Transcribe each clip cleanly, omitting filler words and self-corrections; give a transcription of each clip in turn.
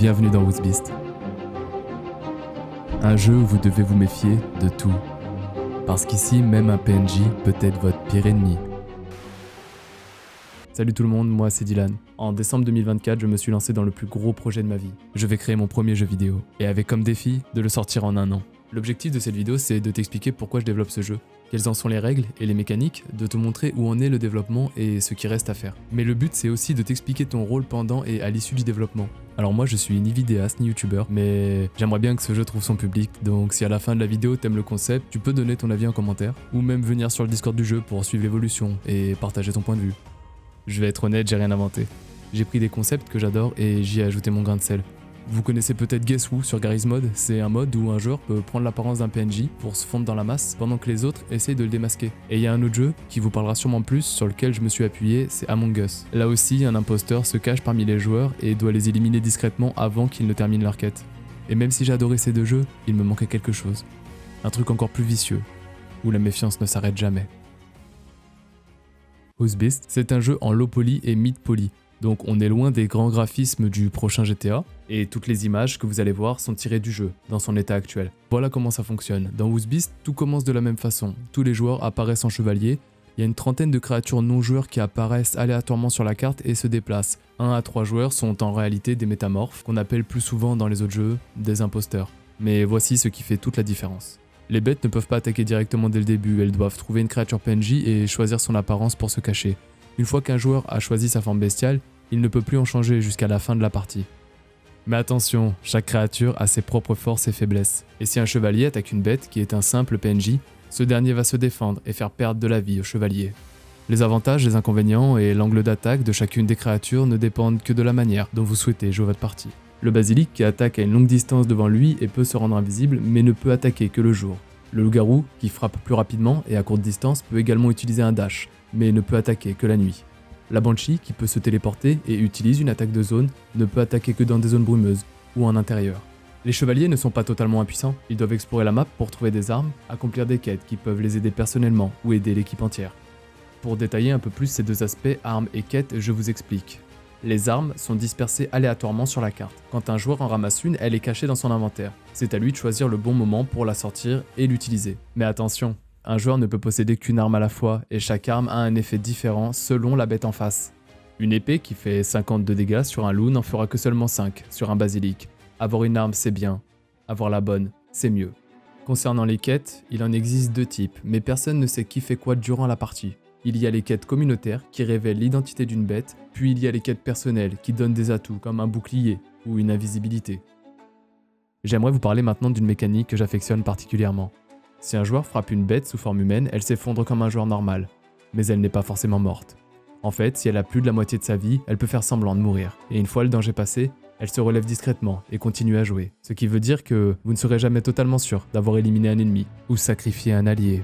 bienvenue dans Who's Beast. Un jeu où vous devez vous méfier de tout. Parce qu'ici, même un PNJ peut être votre pire ennemi. Salut tout le monde, moi c'est Dylan. En décembre 2024, je me suis lancé dans le plus gros projet de ma vie. Je vais créer mon premier jeu vidéo, et avec comme défi de le sortir en 1 an. L'objectif de cette vidéo, c'est de t'expliquer pourquoi je développe ce jeu, quelles en sont les règles et les mécaniques, de te montrer où en est le développement et ce qui reste à faire. Mais le but, c'est aussi de t'expliquer ton rôle pendant et à l'issue du développement. Alors moi, je suis ni vidéaste ni youtubeur, mais j'aimerais bien que ce jeu trouve son public, donc si à la fin de la vidéo t'aimes le concept, tu peux donner ton avis en commentaire, ou même venir sur le Discord du jeu pour suivre l'évolution et partager ton point de vue. Je vais être honnête, j'ai rien inventé. J'ai pris des concepts que j'adore et j'y ai ajouté mon grain de sel. Vous connaissez peut-être Guess Who sur Garry's Mod, c'est un mode où un joueur peut prendre l'apparence d'un PNJ pour se fondre dans la masse pendant que les autres essayent de le démasquer. Et il y a un autre jeu qui vous parlera sûrement plus, sur lequel je me suis appuyé, c'est Among Us. Là aussi, un imposteur se cache parmi les joueurs et doit les éliminer discrètement avant qu'ils ne terminent leur quête. Et même si j'ai adoré ces deux jeux, il me manquait quelque chose. Un truc encore plus vicieux, où la méfiance ne s'arrête jamais. Who's Beast, c'est un jeu en low poly et mid poly. Donc on est loin des grands graphismes du prochain GTA, et toutes les images que vous allez voir sont tirées du jeu, dans son état actuel. Voilà comment ça fonctionne. Dans Who's Beast, tout commence de la même façon. Tous les joueurs apparaissent en chevalier, il y a une trentaine de créatures non joueurs qui apparaissent aléatoirement sur la carte et se déplacent. 1 à 3 joueurs sont en réalité des métamorphes, qu'on appelle plus souvent dans les autres jeux des imposteurs. Mais voici ce qui fait toute la différence. Les bêtes ne peuvent pas attaquer directement dès le début, elles doivent trouver une créature PNJ et choisir son apparence pour se cacher. Une fois qu'un joueur a choisi sa forme bestiale, il ne peut plus en changer jusqu'à la fin de la partie. Mais attention, chaque créature a ses propres forces et faiblesses. Et si un chevalier attaque une bête qui est un simple PNJ, ce dernier va se défendre et faire perdre de la vie au chevalier. Les avantages, les inconvénients et l'angle d'attaque de chacune des créatures ne dépendent que de la manière dont vous souhaitez jouer votre partie. Le basilic qui attaque à une longue distance devant lui et peut se rendre invisible mais ne peut attaquer que le jour. Le loup-garou qui frappe plus rapidement et à courte distance peut également utiliser un dash, mais ne peut attaquer que la nuit. La Banshee, qui peut se téléporter et utilise une attaque de zone, ne peut attaquer que dans des zones brumeuses ou en intérieur. Les chevaliers ne sont pas totalement impuissants, ils doivent explorer la map pour trouver des armes, accomplir des quêtes qui peuvent les aider personnellement ou aider l'équipe entière. Pour détailler un peu plus ces deux aspects, armes et quêtes, je vous explique. Les armes sont dispersées aléatoirement sur la carte. Quand un joueur en ramasse une, elle est cachée dans son inventaire. C'est à lui de choisir le bon moment pour la sortir et l'utiliser. Mais attention, un joueur ne peut posséder qu'une arme à la fois, et chaque arme a un effet différent selon la bête en face. Une épée qui fait 50 de dégâts sur un loup n'en fera que seulement 5 sur un basilic. Avoir une arme c'est bien, avoir la bonne c'est mieux. Concernant les quêtes, il en existe 2 types, mais personne ne sait qui fait quoi durant la partie. Il y a les quêtes communautaires qui révèlent l'identité d'une bête, puis il y a les quêtes personnelles qui donnent des atouts comme un bouclier ou une invisibilité. J'aimerais vous parler maintenant d'une mécanique que j'affectionne particulièrement. Si un joueur frappe une bête sous forme humaine, elle s'effondre comme un joueur normal, mais elle n'est pas forcément morte. En fait, si elle a plus de la moitié de sa vie, elle peut faire semblant de mourir, et une fois le danger passé, elle se relève discrètement et continue à jouer. Ce qui veut dire que vous ne serez jamais totalement sûr d'avoir éliminé un ennemi ou sacrifié un allié.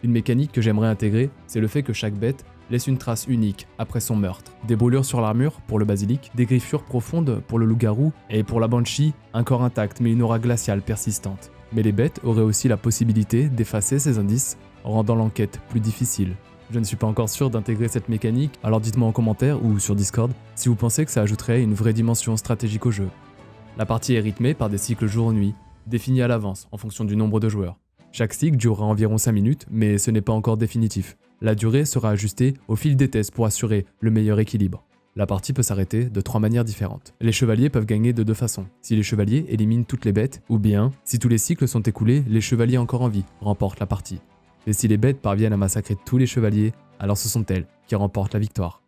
Une mécanique que j'aimerais intégrer, c'est le fait que chaque bête laisse une trace unique après son meurtre. Des brûlures sur l'armure pour le basilic, des griffures profondes pour le loup-garou, et pour la Banshee, un corps intact mais une aura glaciale persistante. Mais les bêtes auraient aussi la possibilité d'effacer ces indices, rendant l'enquête plus difficile. Je ne suis pas encore sûr d'intégrer cette mécanique, alors dites-moi en commentaire ou sur Discord si vous pensez que ça ajouterait une vraie dimension stratégique au jeu. La partie est rythmée par des cycles jour-nuit, définis à l'avance en fonction du nombre de joueurs. Chaque cycle durera environ 5 minutes, mais ce n'est pas encore définitif. La durée sera ajustée au fil des tests pour assurer le meilleur équilibre. La partie peut s'arrêter de 3 manières différentes. Les chevaliers peuvent gagner de 2 façons. Si les chevaliers éliminent toutes les bêtes, ou bien, si tous les cycles sont écoulés, les chevaliers encore en vie remportent la partie. Et si les bêtes parviennent à massacrer tous les chevaliers, alors ce sont elles qui remportent la victoire.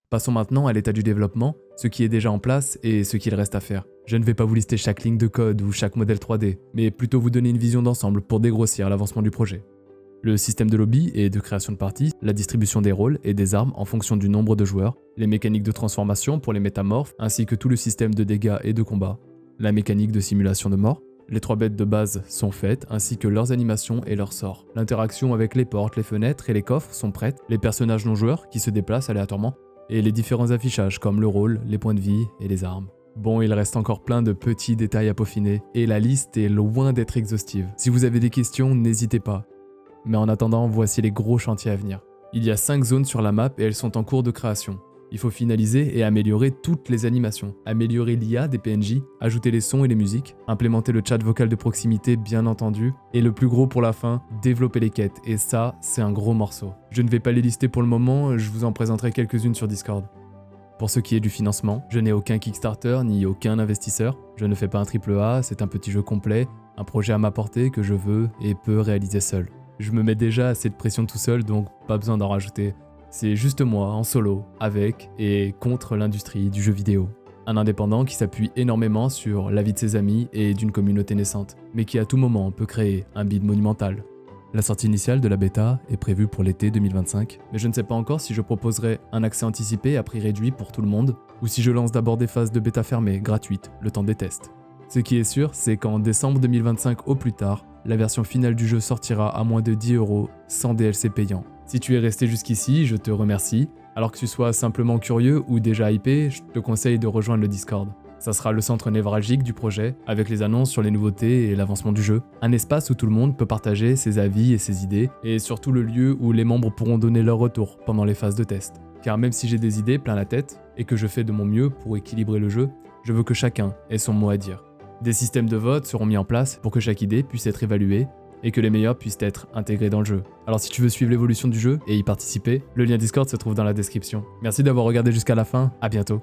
Passons maintenant à l'état du développement, ce qui est déjà en place et ce qu'il reste à faire. Je ne vais pas vous lister chaque ligne de code ou chaque modèle 3D, mais plutôt vous donner une vision d'ensemble pour dégrossir l'avancement du projet. Le système de lobby et de création de parties, la distribution des rôles et des armes en fonction du nombre de joueurs, les mécaniques de transformation pour les métamorphes, ainsi que tout le système de dégâts et de combat, la mécanique de simulation de mort. Les 3 bêtes de base sont faites, ainsi que leurs animations et leurs sorts. L'interaction avec les portes, les fenêtres et les coffres sont prêtes, les personnages non joueurs qui se déplacent aléatoirement, et les différents affichages comme le rôle, les points de vie et les armes. Bon, il reste encore plein de petits détails à peaufiner, et la liste est loin d'être exhaustive. Si vous avez des questions, n'hésitez pas. Mais en attendant, voici les gros chantiers à venir. Il y a 5 zones sur la map et elles sont en cours de création. Il faut finaliser et améliorer toutes les animations, améliorer l'IA des PNJ, ajouter les sons et les musiques, implémenter le chat vocal de proximité bien entendu, et le plus gros pour la fin, développer les quêtes, et ça, c'est un gros morceau. Je ne vais pas les lister pour le moment, je vous en présenterai quelques-unes sur Discord. Pour ce qui est du financement, je n'ai aucun Kickstarter ni aucun investisseur, je ne fais pas un AAA, c'est un petit jeu complet, un projet à ma portée que je veux et peux réaliser seul. Je me mets déjà assez de pression tout seul, donc pas besoin d'en rajouter. C'est juste moi, en solo, avec et contre l'industrie du jeu vidéo. Un indépendant qui s'appuie énormément sur l'avis de ses amis et d'une communauté naissante, mais qui à tout moment peut créer un bid monumental. La sortie initiale de la bêta est prévue pour l'été 2025, mais je ne sais pas encore si je proposerai un accès anticipé à prix réduit pour tout le monde, ou si je lance d'abord des phases de bêta fermée, gratuites, le temps des tests. Ce qui est sûr, c'est qu'en décembre 2025 au plus tard, la version finale du jeu sortira à moins de 10 € sans DLC payant. Si tu es resté jusqu'ici, je te remercie. Alors que tu sois simplement curieux ou déjà hypé, je te conseille de rejoindre le Discord. Ça sera le centre névralgique du projet, avec les annonces sur les nouveautés et l'avancement du jeu. Un espace où tout le monde peut partager ses avis et ses idées, et surtout le lieu où les membres pourront donner leur retour pendant les phases de test. Car même si j'ai des idées plein la tête, et que je fais de mon mieux pour équilibrer le jeu, je veux que chacun ait son mot à dire. Des systèmes de vote seront mis en place pour que chaque idée puisse être évaluée, et que les meilleurs puissent être intégrés dans le jeu. Alors si tu veux suivre l'évolution du jeu et y participer, le lien Discord se trouve dans la description. Merci d'avoir regardé jusqu'à la fin, à bientôt.